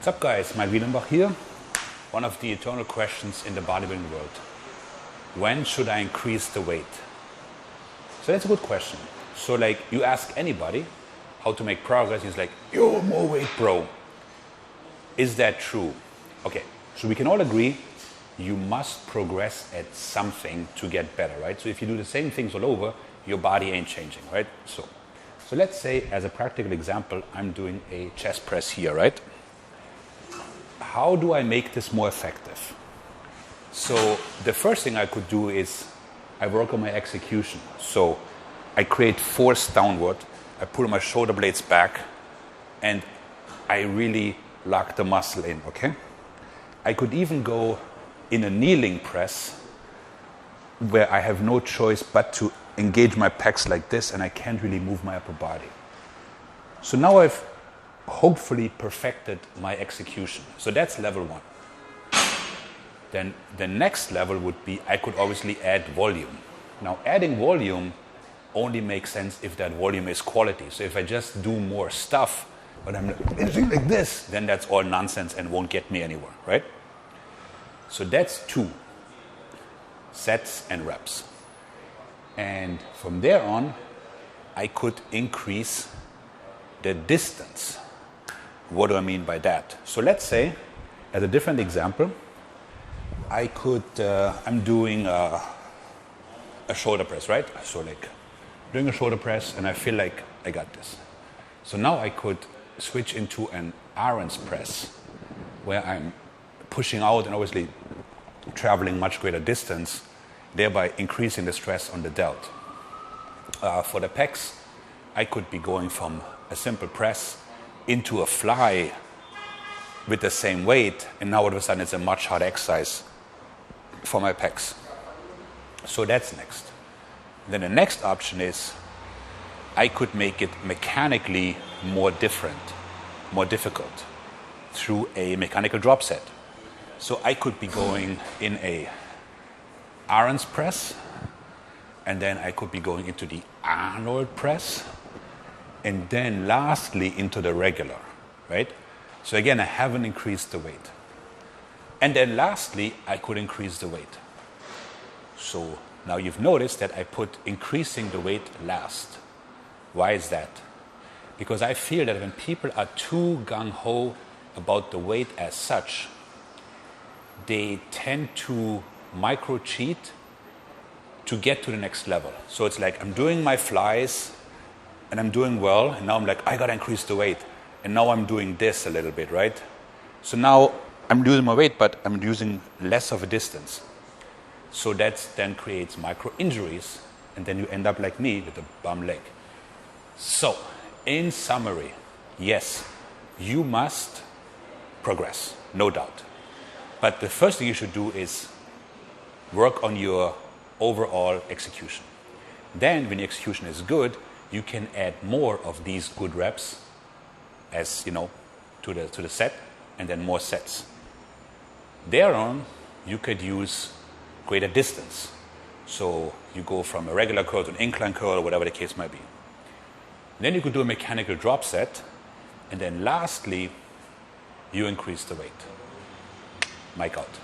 What's up guys, Mike Wiedenbach here. One of the eternal questions in the bodybuilding world. When should I increase the weight? So that's a good question. So like you ask anybody how to make progress, he's like, yo, more weight bro. Is that true? Okay, so we can all agree you must progress at something to get better, right? So if you do the same things all over, your body ain't changing, right? So let's say as a practical example, I'm doing a chest press here, right? How do I make this more effective? So the first thing I could do is I work on my execution. So I create force downward, I pull my shoulder blades back, and I really lock the muscle in, okay? I could even go in a kneeling press where I have no choice but to engage my pecs like this and I can't really move my upper body. So now I've hopefully perfected my execution. So that's level one. Then the next level would be I could obviously add volume. Now adding volume only makes sense if that volume is quality. So if I just do more stuff, but I'm like this, then that's all nonsense and won't get me anywhere, right? So that's 2 sets and reps. And from there on, I could increase the distance. What do I mean by that? So let's say, as a different example, I could, I'm doing a shoulder press, right? So like doing a shoulder press and I feel like I got this. So now I could switch into an Aaron's press where I'm pushing out and obviously traveling much greater distance, thereby increasing the stress on the delt. For the pecs, I could be going from a simple press into a fly with the same weight, and now all of a sudden it's a much harder exercise for my pecs. So that's next. Then the next option is I could make it mechanically more difficult through a mechanical drop set. So I could be going in a Aaron's press, and then I could be going into the Arnold press, and then lastly into the regular, right? So again, I haven't increased the weight. And then lastly, I could increase the weight. So now you've noticed that I put increasing the weight last. Why is that? Because I feel that when people are too gung-ho about the weight as such, they tend to micro-cheat to get to the next level. So it's like I'm doing my flies and I'm doing well, and now I'm like, I gotta increase the weight. And now I'm doing this a little bit, right? So now I'm losing my weight, but I'm using less of a distance. So that then creates micro injuries, and then you end up like me with a bum leg. So, in summary, yes, you must progress, no doubt. But the first thing you should do is work on your overall execution. Then, when your execution is good, you can add more of these good reps as, you know, to the set, and then more sets. Thereon, you could use greater distance. So you go from a regular curl to an incline curl, or whatever the case might be. Then you could do a mechanical drop set, and then lastly, you increase the weight. Mike out.